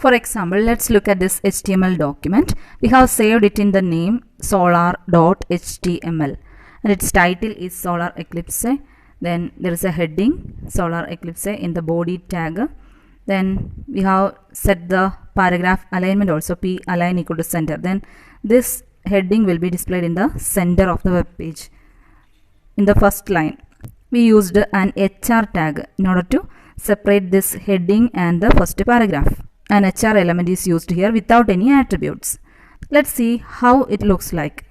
For example, let's look at this HTML document. We have saved it in the name solar.html and its title is Solar Eclipse. Then there is a heading Solar Eclipse in the body tag. Then we have set the paragraph alignment also, p align equal to center. Then this heading will be displayed in the center of the web page. In the first line, we used an HR tag in order to separate this heading and the first paragraph. An HR element is used here without any attributes. Let's see how it looks like.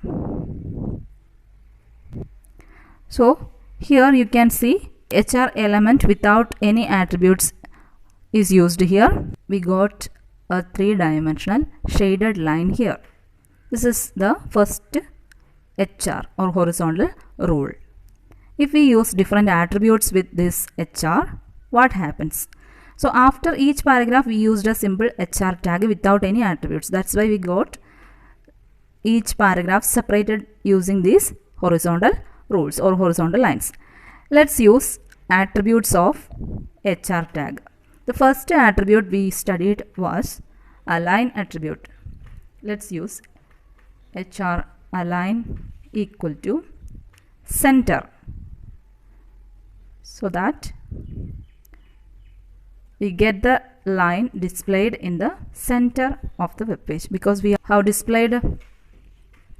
So here you can see HR element without any attributes is used here. We got a 3-dimensional shaded line here. This is the first HR or horizontal rule. If we use different attributes with this HR, what happens? So after each paragraph we used a simple HR tag without any attributes. That's why we got each paragraph separated using these horizontal rules or horizontal lines. Let's use attributes of HR tag. The first attribute we studied was align attribute. Let's use HR align equal to center, so that we get the line displayed in the center of the web page. Because we have displayed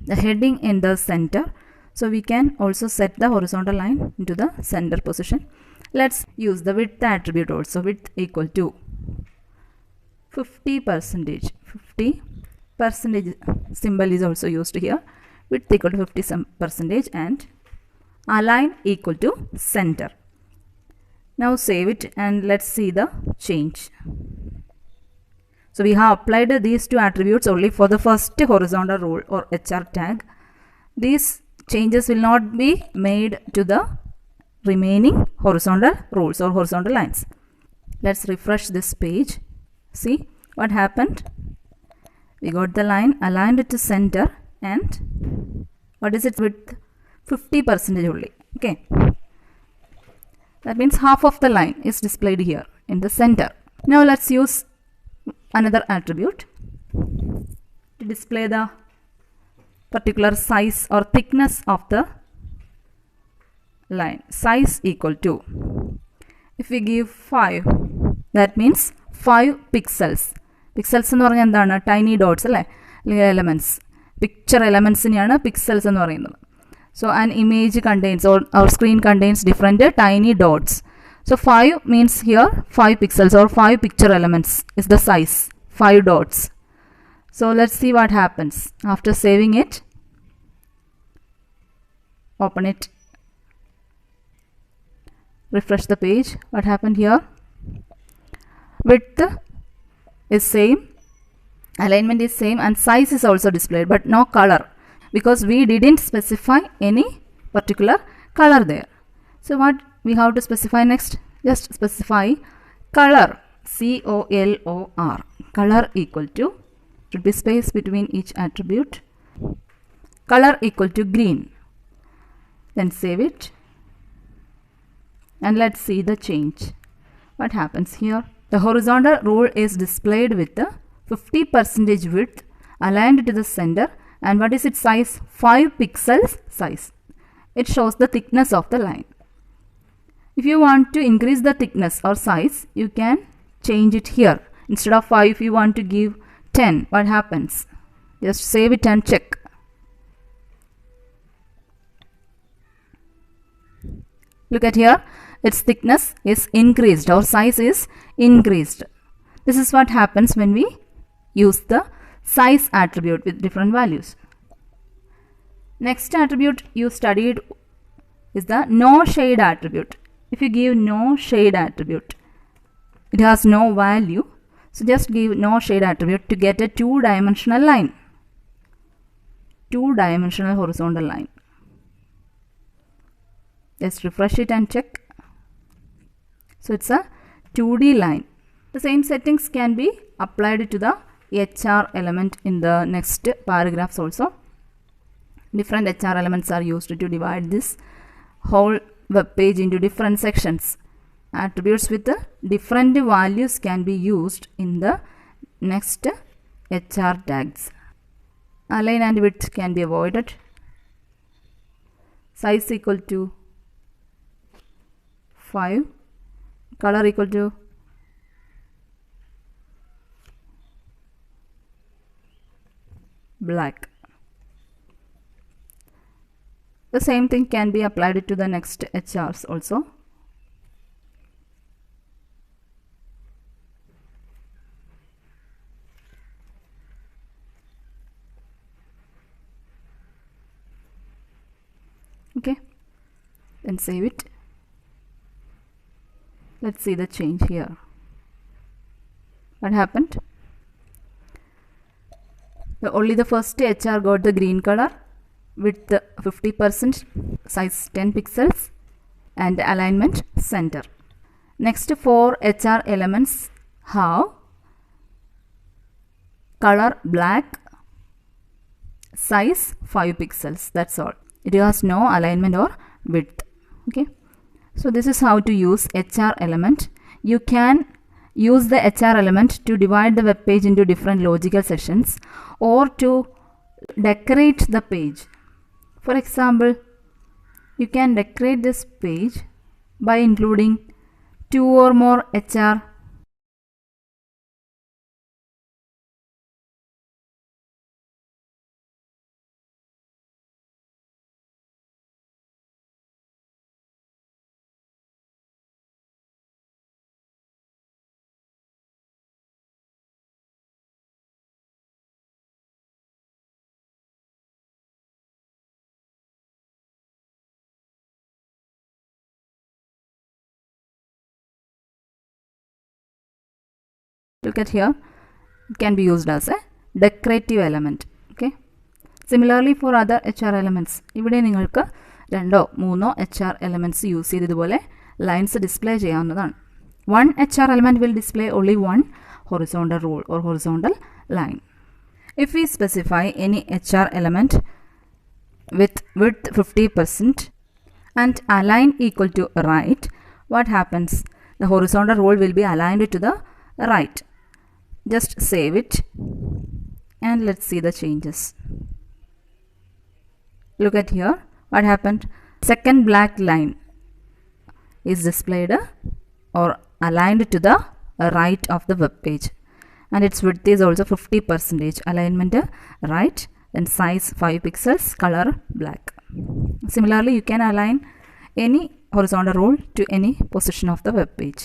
the heading in the center, so we can also set the horizontal line into the center position. Let's use the width attribute also. Width equal to 50%. 50% symbol is also used here. Width equal to 50% and align equal to center. Now save it and let's see the change. So we have applied these two attributes only for the first horizontal rule or HR tag. These changes will not be made to the remaining horizontal rules or horizontal lines. Let's refresh this page. See what happened? We got the line aligned to center and what is it with 50% only. Okay. That means half of the line is displayed here in the center. Now let's use another attribute to display the particular size or thickness of the line. Size equal to, if we give 5, that means 5 pixels. Pixels എന്ന് പറഞ്ഞാൽ എന്താണ്? Tiny dots അല്ലേ? Elements. Picture elements നെയാണ് pixels എന്ന് പറയുന്നത്. So an image contains or our screen contains different tiny dots. So 5 means here 5 pixels or 5 picture elements is the size. 5 dots. So let's see what happens. After saving it, open it, refresh the page. What happened here? Width is same, alignment is same and size is also displayed but no color, because we didn't specify any particular color there. So what we have to specify next? Just specify color, C-O-L-O-R. Color equal to, should be space between each attribute. Color equal to green. Then save it and let's see the change. What happens here? The horizontal rule is displayed with the 50% width aligned to the center. And what is its size? 5 pixels size. It shows the thickness of the line. If you want to increase the thickness or size, you can change it here. Instead of 5, if you want to give 10, what happens? Just save it and check. Look at here. Its thickness is increased or size is increased. This is what happens when we use the size attribute with different values. Next attribute you studied is the no shade attribute. If you give no shade attribute, it has no value. So just give no shade attribute to get a 2-dimensional line. 2-dimensional horizontal line. Just refresh it and check. So it's a 2D line. The same settings can be applied to the HR element in the next paragraphs also. Different HR elements are used to divide this whole web page into different sections. Attributes with different values can be used in the Next, HR tags. Align and width can be avoided. Size equal to 5. Color equal to black. The same thing can be applied to the next HRs also. Okay, then save it. Let's see the change here. What happened? Only the first HR got the green color with the 50%, size 10 pixels and alignment center. Next 4 HR elements have color black, size 5 pixels. That's all. It has no alignment or width. Okay, so this is how to use HR element. You can use the HR element to divide the web page into different logical sections or to decorate the page. For example, you can decorate this page by including 2 or more HR Look at here, it can be used as a decorative element. Okay. Similarly for other HR elements, ഇവിടെ നിങ്ങൾക്ക് 2-3 HR elements use ചെയ്തതുപോലെ lines display ചെയ്യാവുന്നതാണ്. One HR element will display only one horizontal rule or horizontal line. If we specify any HR element with width 50% and align equal to right, what happens? The horizontal rule will be aligned to the right. Just save it and let's see the changes. Look at here, what happened? Second black line is displayed or aligned to the right of the web page, and its width is also 50%, alignment right, then size 5 pixels, color black. Similarly, you can align any horizontal rule to any position of the web page.